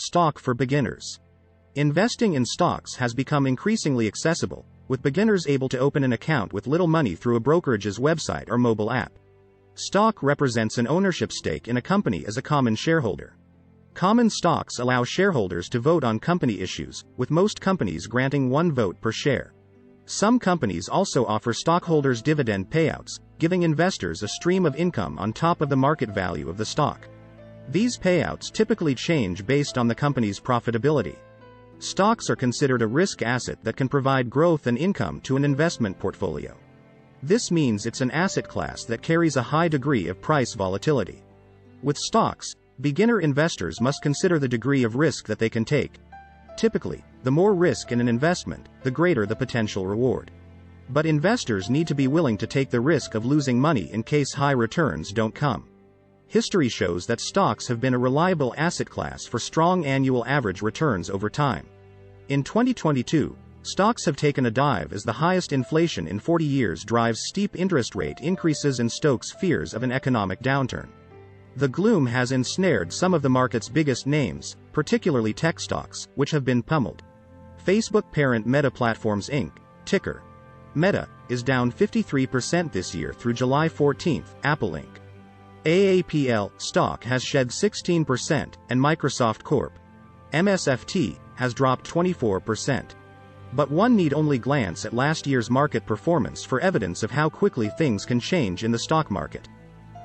Stock for beginners. Investing in stocks has become increasingly accessible, with beginners able to open an account with little money through a brokerage's website or mobile app. Stock represents an ownership stake in a company as a common shareholder. Common stocks allow shareholders to vote on company issues, with most companies granting one vote per share. Some companies also offer stockholders dividend payouts, giving investors a stream of income on top of the market value of the stock. These payouts typically change based on the company's profitability. Stocks are considered a risk asset that can provide growth and income to an investment portfolio. This means it's an asset class that carries a high degree of price volatility. With stocks, beginner investors must consider the degree of risk that they can take. Typically, the more risk in an investment, the greater the potential reward. But investors need to be willing to take the risk of losing money in case high returns don't come. History shows that stocks have been a reliable asset class for strong annual average returns over time. In 2022, stocks have taken a dive as the highest inflation in 40 years drives steep interest rate increases and stokes fears of an economic downturn. The gloom has ensnared some of the market's biggest names, particularly tech stocks, which have been pummeled. Facebook parent Meta Platforms Inc., ticker Meta, is down 53% this year through July 14, Apple Inc. AAPL stock has shed 16%, and Microsoft Corp. MSFT has dropped 24%. But one need only glance at last year's market performance for evidence of how quickly things can change in the stock market.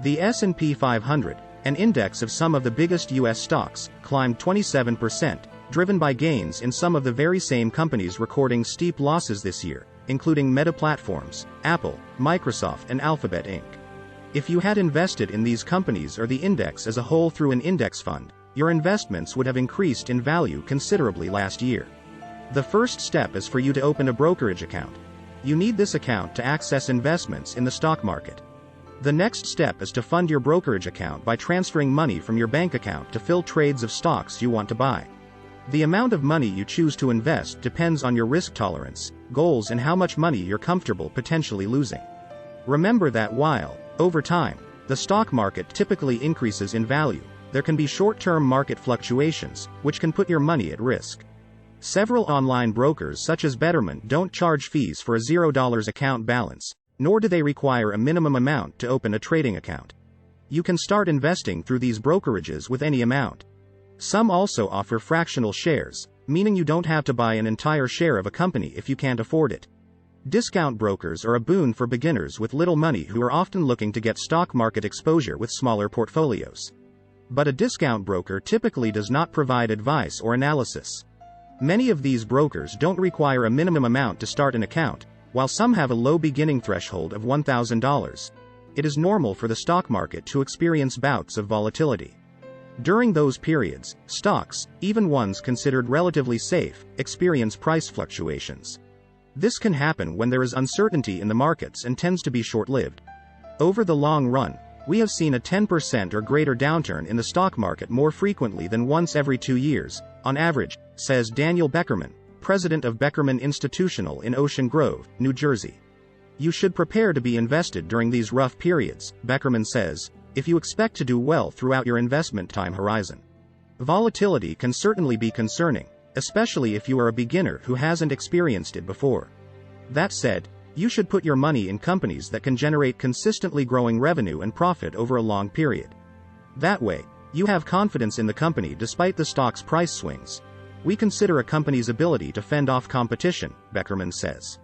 The S&P 500, an index of some of the biggest U.S. stocks, climbed 27%, driven by gains in some of the very same companies recording steep losses this year, including Meta Platforms, Apple, Microsoft and Alphabet Inc. If you had invested in these companies or the index as a whole through an index fund, your investments would have increased in value considerably last year. The first step is for you to open a brokerage account. You need this account to access investments in the stock market. The next step is to fund your brokerage account by transferring money from your bank account to fill trades of stocks you want to buy. The amount of money you choose to invest depends on your risk tolerance, goals and how much money you're comfortable potentially losing. Remember that while, over time, the stock market typically increases in value, there can be short-term market fluctuations, which can put your money at risk. Several online brokers such as Betterment don't charge fees for a $0 account balance, nor do they require a minimum amount to open a trading account. You can start investing through these brokerages with any amount. Some also offer fractional shares, meaning you don't have to buy an entire share of a company if you can't afford it. Discount brokers are a boon for beginners with little money who are often looking to get stock market exposure with smaller portfolios. But a discount broker typically does not provide advice or analysis. Many of these brokers don't require a minimum amount to start an account, while some have a low beginning threshold of $1,000. It is normal for the stock market to experience bouts of volatility. During those periods, stocks, even ones considered relatively safe, experience price fluctuations. This can happen when there is uncertainty in the markets and tends to be short-lived. Over the long run, we have seen a 10% or greater downturn in the stock market more frequently than once every 2 years, on average, says Daniel Beckerman, president of Beckerman Institutional in Ocean Grove, New Jersey. You should prepare to be invested during these rough periods, Beckerman says, if you expect to do well throughout your investment time horizon. Volatility can certainly be concerning, especially if you are a beginner who hasn't experienced it before. That said, you should put your money in companies that can generate consistently growing revenue and profit over a long period. That way, you have confidence in the company despite the stock's price swings. We consider a company's ability to fend off competition, Beckerman says.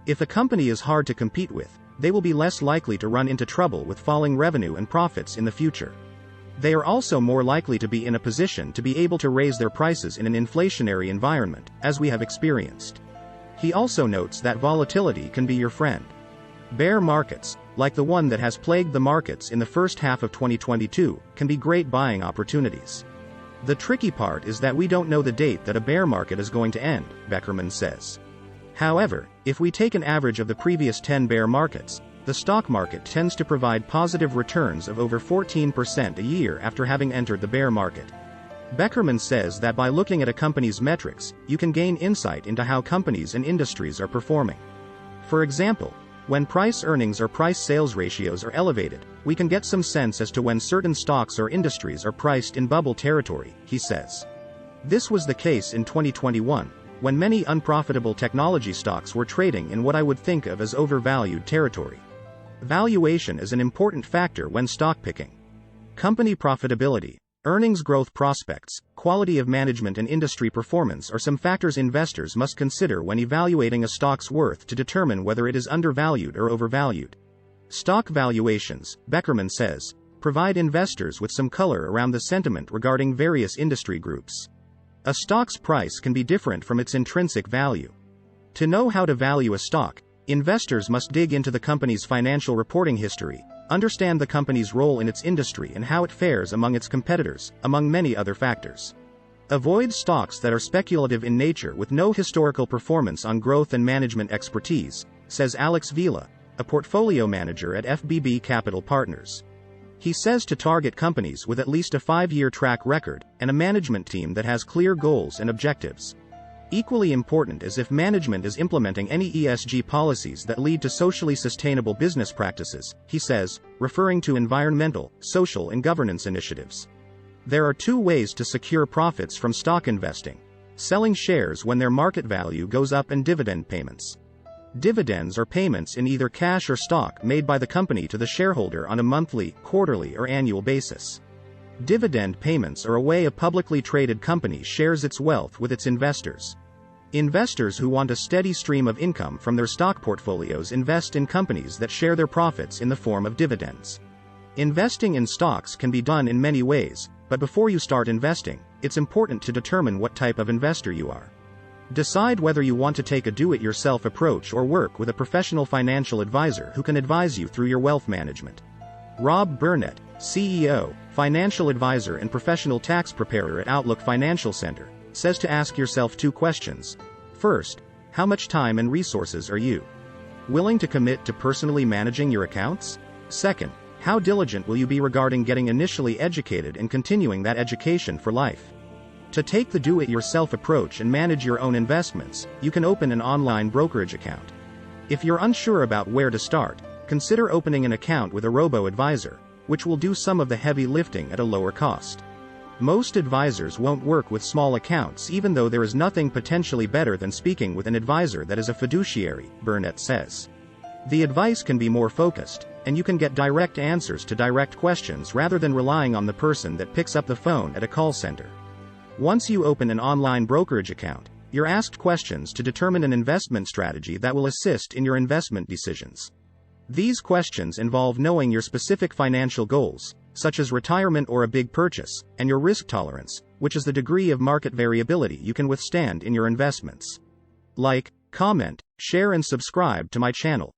If a company is hard to compete with, they will be less likely to run into trouble with falling revenue and profits in the future. They are also more likely to be in a position to be able to raise their prices in an inflationary environment, as we have experienced. He also notes that volatility can be your friend. Bear markets, like the one that has plagued the markets in the first half of 2022, can be great buying opportunities. The tricky part is that we don't know the date that a bear market is going to end, Beckerman says. However, if we take an average of the previous 10 bear markets, the stock market tends to provide positive returns of over 14% a year after having entered the bear market. Beckerman says that by looking at a company's metrics, you can gain insight into how companies and industries are performing. For example, when price earnings or price sales ratios are elevated, we can get some sense as to when certain stocks or industries are priced in bubble territory, he says. This was the case in 2021, when many unprofitable technology stocks were trading in what I would think of as overvalued territory. Valuation is an important factor when stock picking. Company profitability, earnings growth prospects, quality of management and industry performance are some factors investors must consider when evaluating a stock's worth to determine whether it is undervalued or overvalued. Stock valuations, Beckerman says, provide investors with some color around the sentiment regarding various industry groups. A stock's price can be different from its intrinsic value. To know how to value a stock, investors must dig into the company's financial reporting history, understand the company's role in its industry and how it fares among its competitors, among many other factors. Avoid stocks that are speculative in nature with no historical performance on growth and management expertise, says Alex Vila, a portfolio manager at FBB Capital Partners. He says to target companies with at least a 5-year track record and a management team that has clear goals and objectives. Equally important is if management is implementing any ESG policies that lead to socially sustainable business practices, he says, referring to environmental, social and governance initiatives. There are 2 ways to secure profits from stock investing: selling shares when their market value goes up and dividend payments. Dividends are payments in either cash or stock made by the company to the shareholder on a monthly, quarterly or annual basis. Dividend payments are a way a publicly traded company shares its wealth with its investors. Investors who want a steady stream of income from their stock portfolios invest in companies that share their profits in the form of dividends. Investing in stocks can be done in many ways, but before you start investing, it's important to determine what type of investor you are. Decide whether you want to take a do-it-yourself approach or work with a professional financial advisor who can advise you through your wealth management. Rob Burnett, CEO, financial advisor and professional tax preparer at Outlook Financial Center, says to ask yourself 2 questions. First, how much time and resources are you willing to commit to personally managing your accounts? Second, how diligent will you be regarding getting initially educated and continuing that education for life? To take the do-it-yourself approach and manage your own investments, you can open an online brokerage account. If you're unsure about where to start, consider opening an account with a robo-advisor, which will do some of the heavy lifting at a lower cost. Most advisors won't work with small accounts even though there is nothing potentially better than speaking with an advisor that is a fiduciary, Burnett says. The advice can be more focused, and you can get direct answers to direct questions rather than relying on the person that picks up the phone at a call center. Once you open an online brokerage account, you're asked questions to determine an investment strategy that will assist in your investment decisions. These questions involve knowing your specific financial goals, such as retirement or a big purchase, and your risk tolerance, which is the degree of market variability you can withstand in your investments. Like, comment, share and subscribe to my channel.